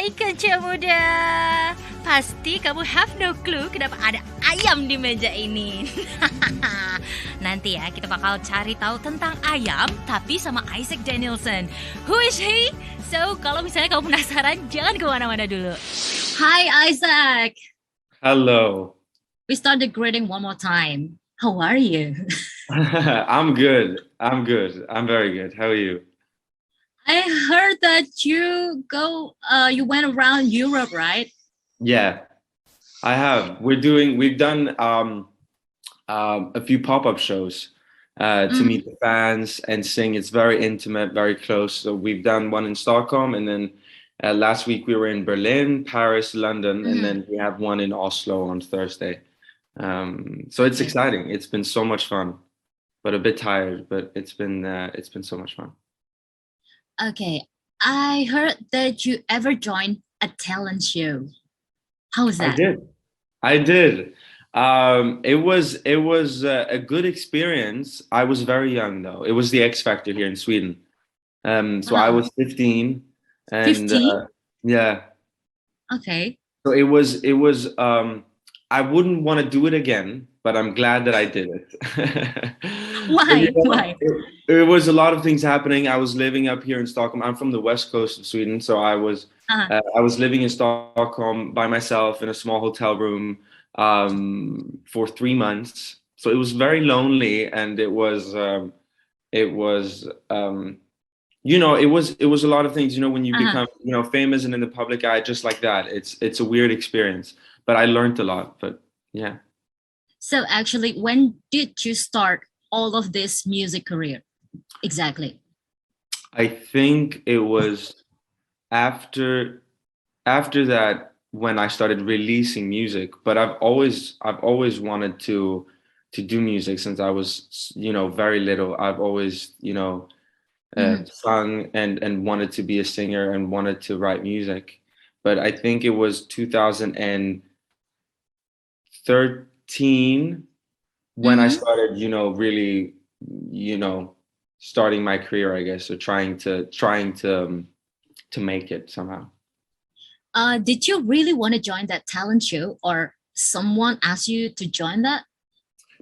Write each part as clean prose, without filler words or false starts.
Hai kaca muda. Pasti kamu have no clue kenapa ada ayam di meja ini. Nanti ya kita bakal cari tahu tentang ayam tapi sama Isak Danielson. Who is he? So kalau misalnya kamu penasaran jangan kemana-mana dulu. Hi Isak. Hello. We start the greeting one more time. How are you? I'm good. I'm very good. How are you? I heard that you went around Europe, right? Yeah, I have. We've done a few pop-up shows to meet the fans and sing. It's very intimate, very close. So we've done one in Stockholm, and then last week we were in Berlin, Paris, London, and then we have one in Oslo on Thursday. So it's exciting. It's been so much fun, but a bit tired. But it's been so much fun. Okay, I heard that you ever joined a talent show. How was that? I did. It was a good experience. I was very young though. It was the X Factor here in Sweden. So I was 15, and 15? yeah. Okay. So it was. I wouldn't want to do it again, but I'm glad that I did it. Why? Why? It was a lot of things happening. I was living up here in Stockholm. I'm from the west coast of Sweden, so I was living in Stockholm by myself in a small hotel room for 3 months. So it was very lonely, and it was it was a lot of things. When you become famous and in the public eye, just like that, it's a weird experience. But I learned a lot. But yeah. So actually, when did you start all of this music career? Exactly. I think it was after that when I started releasing music. But I've always wanted to do music since I was very little. I've always sung and wanted to be a singer and wanted to write music. But I think it was 2013 when I started, really, starting my career, I guess, or trying to make it somehow. Did you really want to join that talent show, or someone asked you to join that?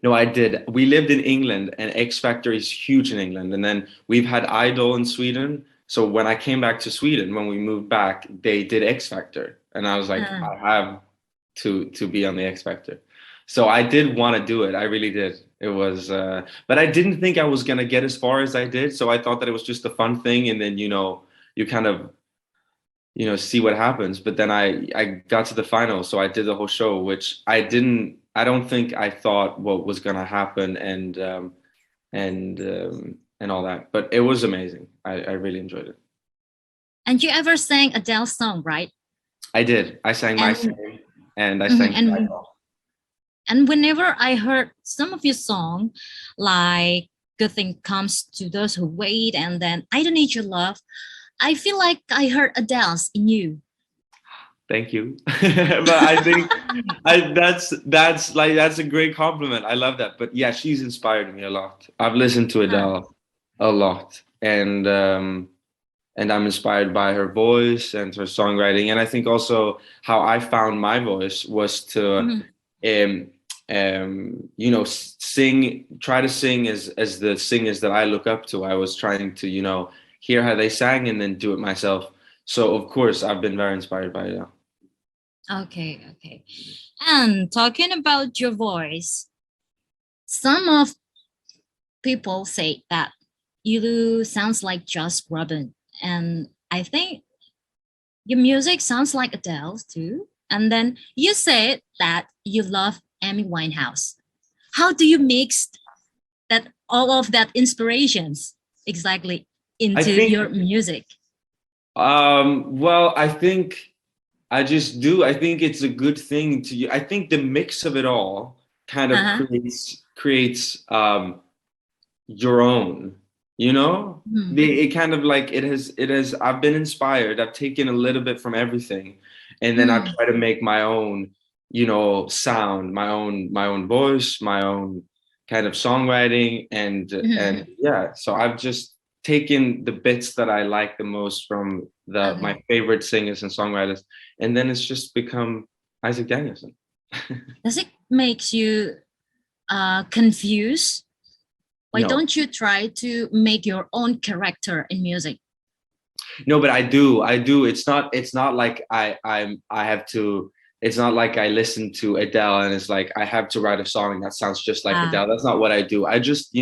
No, I did. We lived in England, and X Factor is huge in England, and then we've had Idol in Sweden. So when I came back to Sweden, when we moved back, they did X Factor, and I was like, I have to be on the X Factor. So I did want to do it. I really did. It was, but I didn't think I was gonna get as far as I did. So I thought that it was just a fun thing, and then you kind of see what happens. But then I got to the final, so I did the whole show, which I don't think I thought what was gonna happen, and all that. But it was amazing. I really enjoyed it. And you ever sang Adele's song, right? I did. I sang My Song, and I sang Idol. And whenever I heard some of your song, like Good Thing Comes to Those Who Wait, and then I Don't Need Your Love, I feel like I heard Adele's in you. Thank you. But I think that's a great compliment. I love that. But yeah, she's inspired me a lot. I've listened to Adele a lot, and I'm inspired by her voice and her songwriting. And I think also how I found my voice was to try to sing as the singers that I look up to. I was trying to hear how they sang and then do it myself. So of course I've been very inspired by it. Okay. And talking about your voice, some of people say that you sounds like Josh Groban, and I think your music sounds like Adele's too. And then you said that you love Amy Winehouse. How do you mix all of that inspirations exactly into your music? Well, I think I just do. I think it's a good thing I think the mix of it all kind of creates your own. It kind of like it has. I've been inspired. I've taken a little bit from everything, and then I try to make my own, sound, my own voice, my own kind of songwriting, and yeah. So I've just taken the bits that I like the most from my favorite singers and songwriters, and then it's just become Isak Danielson. Does it makes you confused? Why No. don't you try to make your own character in music? No, but I do. It's not like I have to. It's not like I listen to Adele and it's like I have to write a song that sounds just like Adele. That's not what I do. I just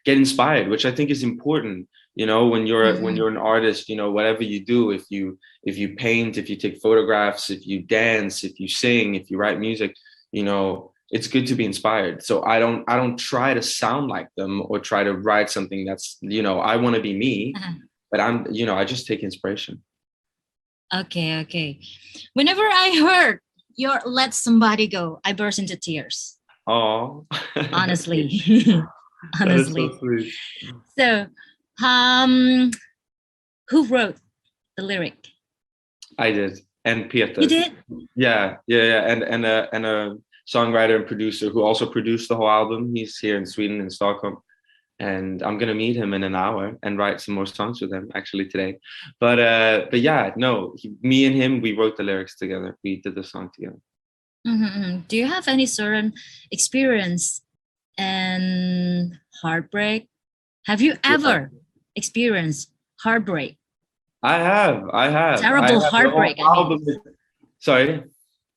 get inspired, which I think is important. When you're an artist, whatever you do, if you paint, if you take photographs, if you dance, if you sing, if you write music, it's good to be inspired. So I don't try to sound like them or try to write something that's, I want to be me, but I just take inspiration. Okay. Whenever I heard your Let Somebody Go, I burst into tears. Oh, honestly. That is so sweet. So, who wrote the lyric? I did. And Peter. You did? Yeah. And a songwriter and producer who also produced the whole album. He's here in Sweden, in Stockholm. And I'm gonna meet him in an hour and write some more songs with him actually today. But yeah, no, me and him, we wrote the lyrics together. We did the song together. Do you have any certain experience and heartbreak? Have you ever experienced heartbreak? I have. Terrible heartbreak. Sorry.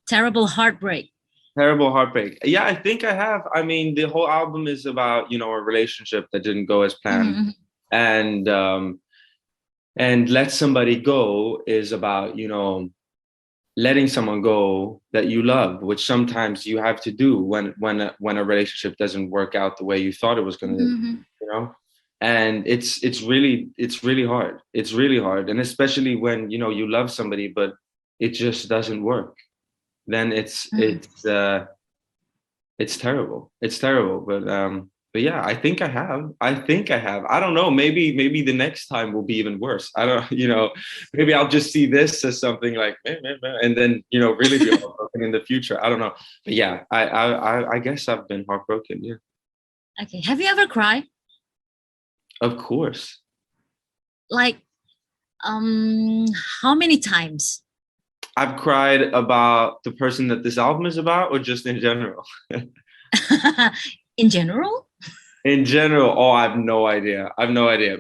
Terrible heartbreak. Terrible heartbreak. Yeah, I think I have. I mean, the whole album is about, a relationship that didn't go as planned. And Let Somebody Go is about, letting someone go that you love, which sometimes you have to do when a relationship doesn't work out the way you thought it was going to, And it's really hard. It's really hard. And especially when, you love somebody, but it just doesn't work. Then it's terrible. It's terrible. But yeah, I think I have. I don't know. Maybe the next time will be even worse. I don't, maybe I'll just see this as something like, and then, really be heartbroken in the future. I don't know. But yeah, I guess I've been heartbroken. Yeah. Okay. Have you ever cried? Of course. Like, how many times? I've cried about the person that this album is about, or just in general? In general? In general, I have no idea.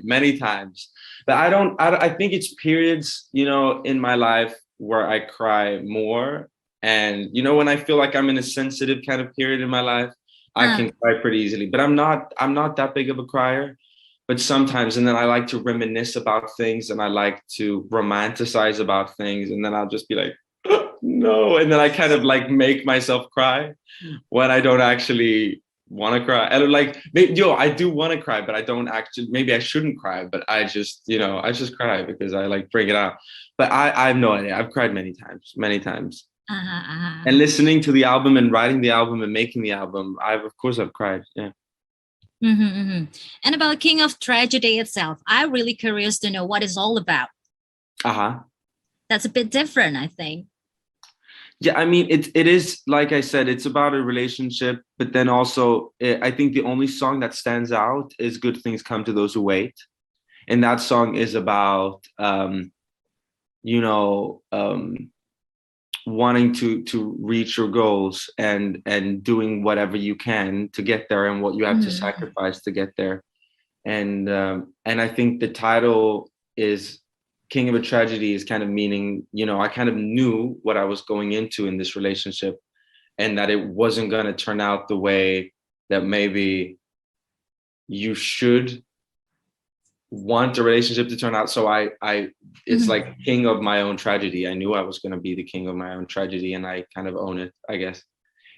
Many times. But I think it's periods, in my life where I cry more. And, when I feel like I'm in a sensitive kind of period in my life, I can cry pretty easily. But I'm not that big of a crier. But sometimes, and then I like to reminisce about things and I like to romanticize about things. And then I'll just be like, oh, no. And then I kind of like make myself cry when I don't actually want to cry. And like, I do want to cry, but I don't actually, maybe I shouldn't cry, but I just, I just cry because I like bring it out. But I have no idea. I've cried many times. And listening to the album and writing the album and making the album, of course I've cried. Yeah. And about King of Tragedy itself, I'm really curious to know what it's all about. That's a bit different, I think. Yeah, I mean, it is, like I said, it's about a relationship, but then also I think the only song that stands out is Good Things Come to Those Who Wait. And that song is about, wanting to reach your goals and doing whatever you can to get there and what you have to sacrifice to get there. And I think the title is King of a Tragedy is kind of meaning, I kind of knew what I was going into in this relationship and that it wasn't going to turn out the way that maybe you should want a relationship to turn out. So it's like king of my own tragedy. I knew I was going to be the king of my own tragedy and I kind of own it, I guess.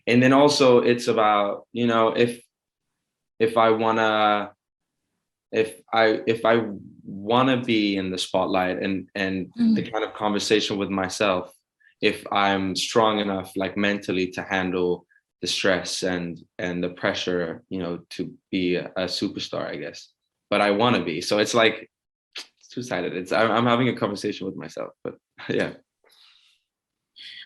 And then also it's about, if I want to be in the spotlight and the kind of conversation with myself, if I'm strong enough, like mentally, to handle the stress and the pressure, to be a superstar, I guess. But I want to be. So it's like, it's two-sided. I'm having a conversation with myself, but yeah.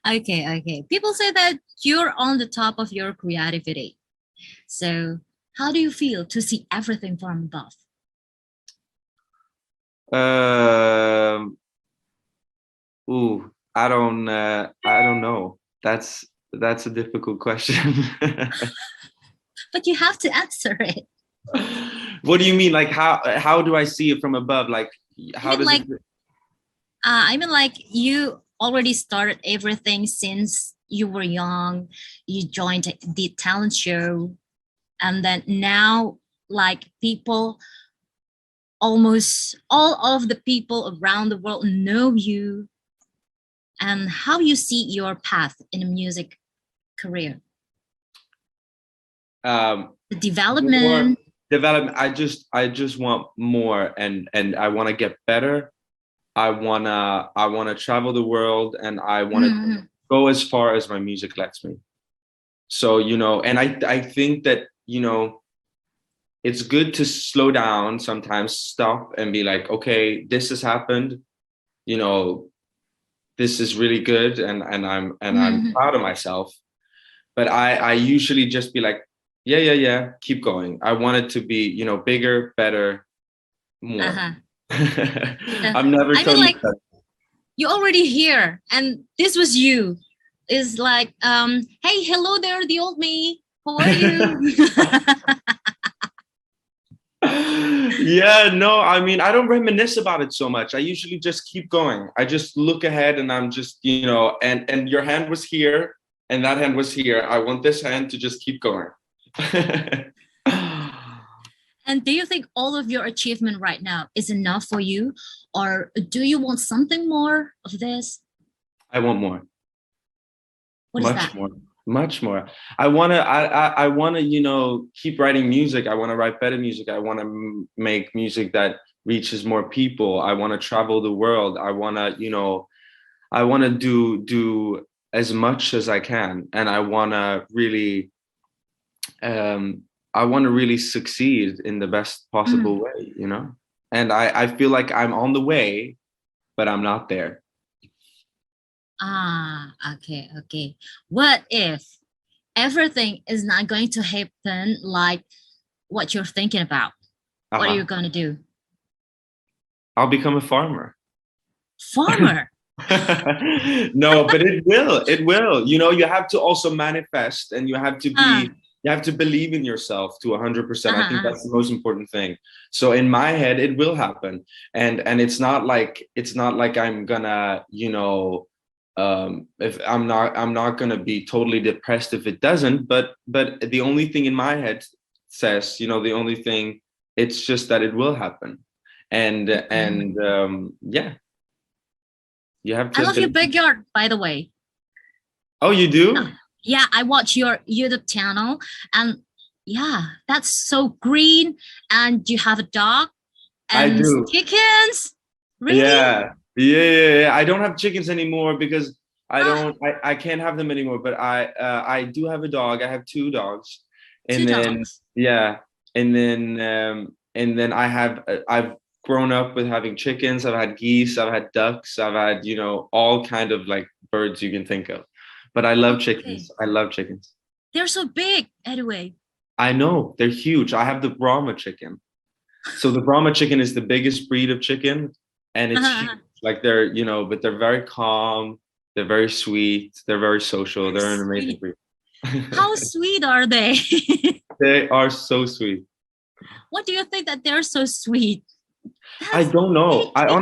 Okay. People say that you're on the top of your creativity. So how do you feel to see everything from above? Um, I don't know. That's a difficult question. But you have to answer it. What do you mean? Like how do I see it from above? Like I how mean, does it? like, you already started everything since you were young. You joined the talent show, and then now, like, people, almost all of the people around the world know you, and how you see your path in a music career, the More development. development. I just want more, and I want to get better. I wanna travel the world, and I want to Mhm. go as far as my music lets me. So, and I think that, it's good to slow down sometimes, stop and be like, okay, this has happened, you know, this is really good, and I'm Mhm. proud of myself. But I usually just be like, yeah, yeah, yeah, keep going. I want it to be, bigger, better, more. Uh-huh. Yeah. I'm never I mean, totally like, you're already here, and this was you. Is like, hey, hello there, the old me. How are you? Yeah, no, I mean, I don't reminisce about it so much. I usually just keep going. I just look ahead, and I'm just, and your hand was here and that hand was here. I want this hand to just keep going. And do you think all of your achievement right now is enough for you, or do you want something more of this? I want more. What is Much that? more, much more. I wanna, keep writing music. I wanna write better music. I wanna make music that reaches more people. I wanna travel the world. I wanna do as much as I can, and um, I wanna really succeed in the best Mm. possible way. And I feel like I'm on the way, but I'm not there. Ah, okay, okay. What if everything is not going to happen like what you're thinking about? What are you Uh-huh. going to do? I'll become a farmer. Farmer. No, but it will. It will. You have to also manifest, and Uh, you have to believe in yourself to 100%. I think uh-huh. that's the most important thing. So in my head, it will happen. And it's not like I'm gonna, if I'm not gonna be totally depressed if it doesn't, but the only thing in my head says, the only thing, it's just that it will happen. And Mhm. yeah, you have I to love your believe. backyard, by the way. Oh, you Yeah, do? yeah, I watch your YouTube channel, and yeah, that's so green. And you have a dog I and do. chickens. Really? Yeah. Yeah. I don't have chickens anymore because I Ah, don't I can't have them anymore, but I do have a dog. I have two dogs. two And then dogs. yeah, and then I've grown up with having chickens. I've had geese, I've had ducks, I've had, all kind of like birds you can think of. But I love Okay. chickens. I love chickens. They're so big anyway. I know, they're huge. I have the Brahma chicken. So the Brahma chicken is the biggest breed of chicken, and it's huge. Like but they're very calm, they're very sweet, they're very social, They're they're an amazing sweet. breed. How sweet are they? They are so sweet. What do you think that they're so sweet? I That's don't hey, know.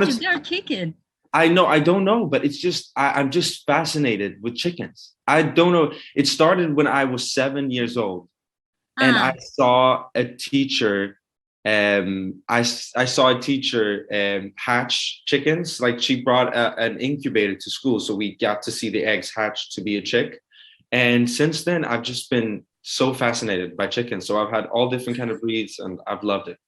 chicken. They're chicken. I know, I don't know, but it's just I'm just fascinated with chickens. I don't know. It started when I was 7 years old, and I Ah, saw a teacher. I saw a teacher hatch chickens. Like she brought an incubator to school, so we got to see the eggs hatch to be a chick. And since then, I've just been so fascinated by chickens. So I've had all different kind of breeds, and I've loved it.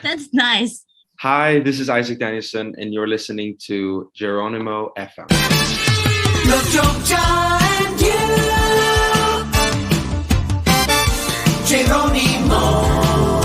that's nice. Hi, this is Isak Danielson, and you're listening to Geronimo FM. and you, Geronimo.